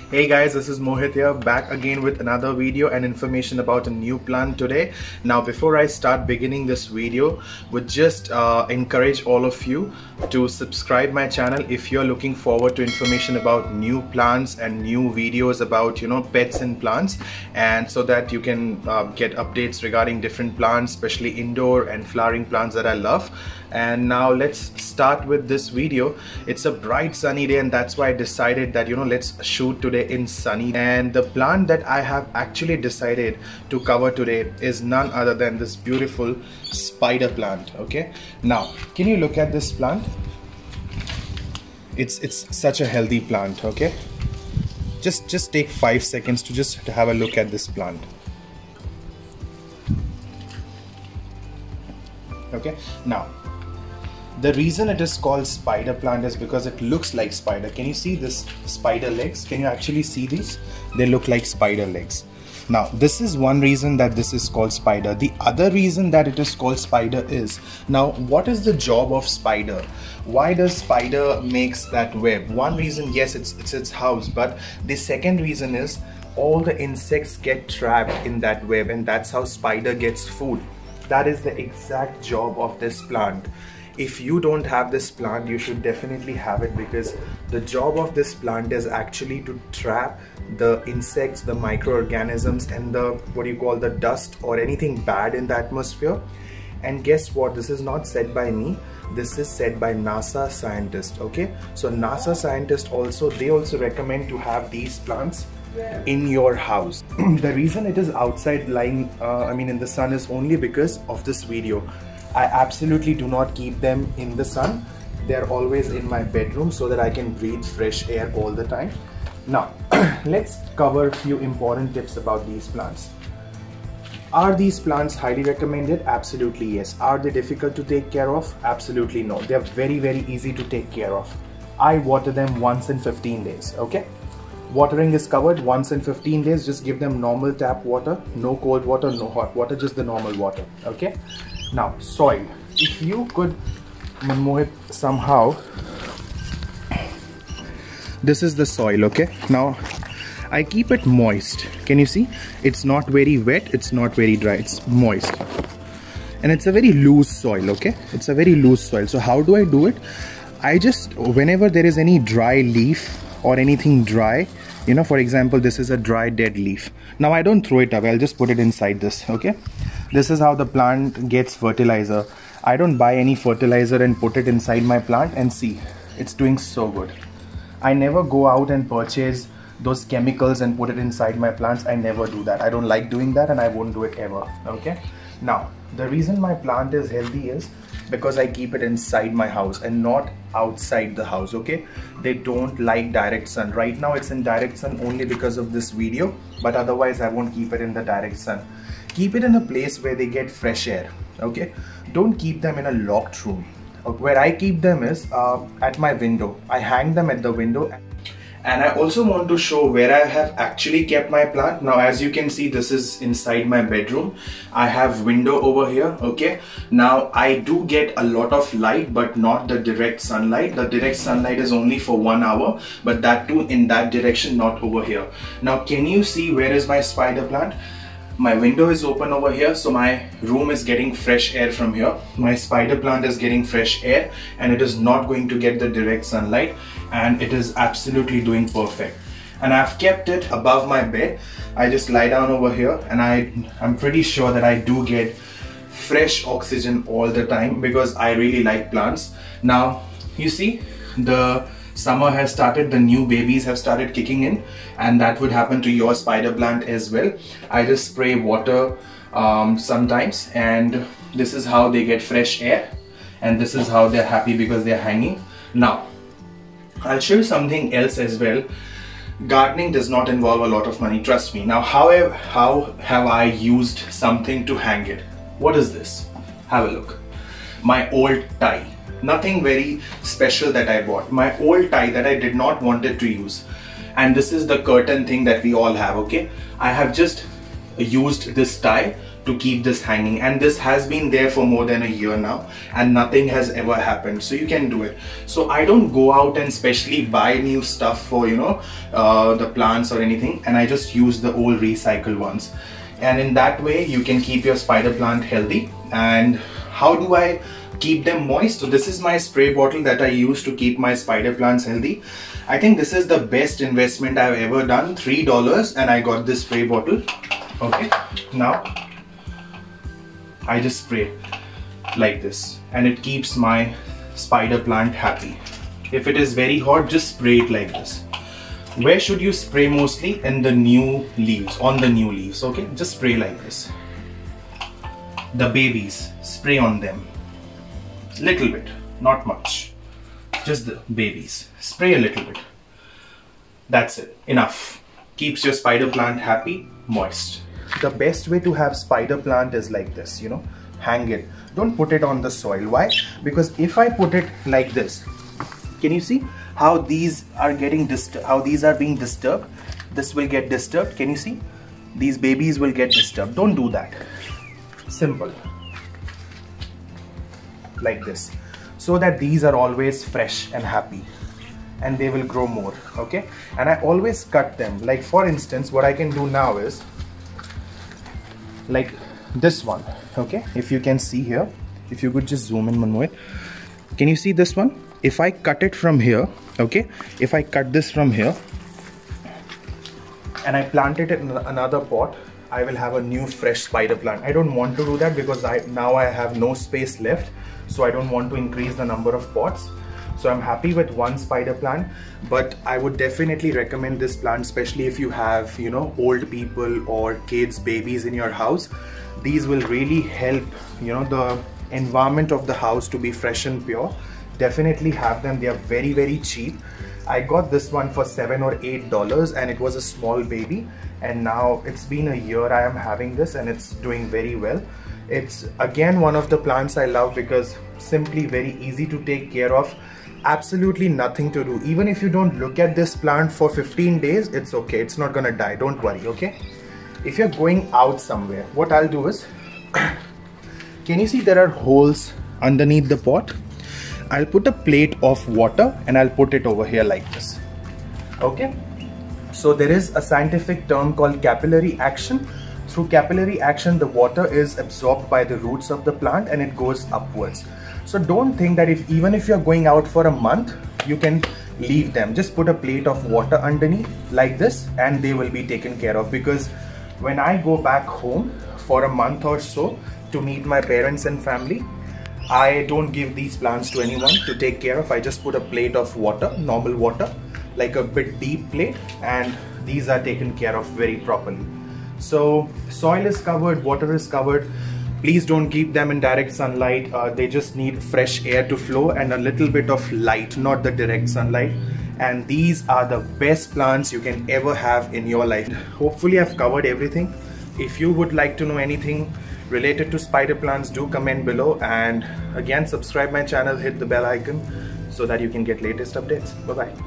Hey guys, this is Mohit here, back again with another video and information about a new plant today. Now before I start beginning this video, would just encourage all of you to subscribe my channel if you're looking forward to information about new plants and new videos about pets and plants, and so that you can get updates regarding different plants, especially indoor and flowering plants that I love. And now let's start with this video. It's a bright sunny day, and that's why I decided that let's shoot today in sunny. And the plant that I have actually decided to cover today is none other than this beautiful spider plant. Okay, now can you look at this plant? It's such a healthy plant. Okay, just take 5 seconds to just have a look at this plant. Okay, now the reason it is called spider plant is because it looks like spider. Can you see this spider legs? Can you actually see these? They look like spider legs. Now this is one reason that this is called spider. The other reason that it is called spider is, now what is the job of spider? Why does spider makes that web? One reason, yes, it's its house, but the second reason is all the insects get trapped in that web, and that's how spider gets food. That is the exact job of this plant. If you don't have this plant, you should definitely have it, because the job of this plant is actually to trap the insects, the microorganisms, and the dust or anything bad in the atmosphere. And guess what? This is not said by me. This is said by NASA scientists. Okay, so NASA scientists also recommend to have these plants in your house. The reason it is outside lying in the sun is only because of this video. I absolutely do not keep them in the sun. They're always in my bedroom so that I can breathe fresh air all the time. Now let's cover a few important tips about these plants. Are these plants highly recommended? Absolutely yes. Are they difficult to take care of? Absolutely no. They're very, very easy to take care of. I water them once in 15 days. Okay, watering is covered once in 15 days. Just give them normal tap water, no cold water, no hot water, just the normal water. Okay, now soil. If you could Mohit somehow, this is the soil. Okay, now I keep it moist. Can you see? It's not very wet, it's not very dry, it's moist, and it's a very loose soil. Okay, it's a very loose soil. So how do I do it? I just, whenever there is any dry leaf or anything dry, for example, this is a dry dead leaf. Now I don't throw it away, I'll just put it inside this. Okay, this is how the plant gets fertilizer. I don't buy any fertilizer and put it inside my plant, and see, it's doing so good. I never go out and purchase those chemicals and put it inside my plants. I never do that. I don't like doing that, and I won't do it ever. Okay, now the reason my plant is healthy is because I keep it inside my house and not outside the house. Okay, they don't like direct sun. Right now it's in direct sun only because of this video, but otherwise I won't keep it in the direct sun. Keep it in a place where they get fresh air. Okay, don't keep them in a locked room. Where I keep them is at my window. I hang them at the window. And I also want to show where I have actually kept my plant. Now as you can see, this is inside my bedroom. I have window over here. Okay, now I do get a lot of light, but not the direct sunlight. The direct sunlight is only for 1 hour, but that too in that direction, not over here. Now can you see where is my spider plant? My window is open over here, so my room is getting fresh air from here. My spider plant is getting fresh air, and it is not going to get the direct sunlight, and it is absolutely doing perfect. And I've kept it above my bed. I just lie down over here, and I'm pretty sure that I do get fresh oxygen all the time, because I really like plants. Now you see, the summer has started, the new babies have started kicking in, and that would happen to your spider plant as well. I just spray water sometimes, and this is how they get fresh air, and this is how they're happy, because they're hanging. Now I'll show you something else as well. Gardening does not involve a lot of money, trust me. Now how have I used something to hang it? What is this? Have a look. My old tie. Nothing very special that I bought. My old tie that I did not wanted to use. And this is the curtain thing that we all have. Okay, I have just used this tie to keep this hanging, and this has been there for more than a year now and nothing has ever happened. So you can do it. So I don't go out and specially buy new stuff for, you know, the plants or anything, and I just use the old recycled ones, and in that way you can keep your spider plant healthy. And how do I keep them moist? So this is my spray bottle that I use to keep my spider plants healthy. I think this is the best investment I've ever done. $3 and I got this spray bottle. Okay, now I just spray like this and it keeps my spider plant happy. If it is very hot, just spray it like this. Where should you spray mostly? In the new leaves, on the new leaves. Okay, just spray like this. The babies, spray on them. Little bit, not much. Just the babies, spray a little bit. That's it, enough. Keeps your spider plant happy, moist. The best way to have spider plant is like this, you know, hang it. Don't put it on the soil. Why? Because if I put it like this, can you see how these are getting disturbed, how these are being disturbed? This will get disturbed. Can you see? These babies will get disturbed. Don't do that. Simple. Like this, so that these are always fresh and happy and they will grow more. Okay, and I always cut them. Like for instance, what I can do now is like this one. Okay, if you can see here, if you could just zoom in, Manmohit, can you see this one? If I cut it from here, okay, if I cut this from here and I plant it in another pot, I will have a new fresh spider plant. I don't want to do that because now I have no space left, so I don't want to increase the number of pots. So I'm happy with one spider plant, but I would definitely recommend this plant, especially if you have, you know, old people or kids, babies in your house. These will really help, you know, the environment of the house to be fresh and pure. Definitely have them. They are very, very cheap. I got this one for $7 or $8 and it was a small baby, and now it's been a year I am having this and it's doing very well. It's again one of the plants I love because simply very easy to take care of. Absolutely nothing to do. Even if you don't look at this plant for 15 days, it's okay. It's not gonna die. Don't worry, okay? If you're going out somewhere, what I'll do is, can you see there are holes underneath the pot? I'll put a plate of water and I'll put it over here like this. Okay? So there is a scientific term called capillary action. Through capillary action, the water is absorbed by the roots of the plant and it goes upwards. So don't think that even if you're going out for a month, you can leave them. Just put a plate of water underneath like this and they will be taken care of. Because when I go back home for a month or so to meet my parents and family, I don't give these plants to anyone to take care of. I just put a plate of water, normal water, like a bit deep plate, and these are taken care of very properly. So soil is covered, water is covered. Please don't keep them in direct sunlight. They just need fresh air to flow and a little bit of light, not the direct sunlight. And these are the best plants you can ever have in your life. Hopefully I've covered everything. If you would like to know anything related to spider plants, do comment below, and again subscribe my channel, hit the bell icon so that you can get latest updates. Bye bye.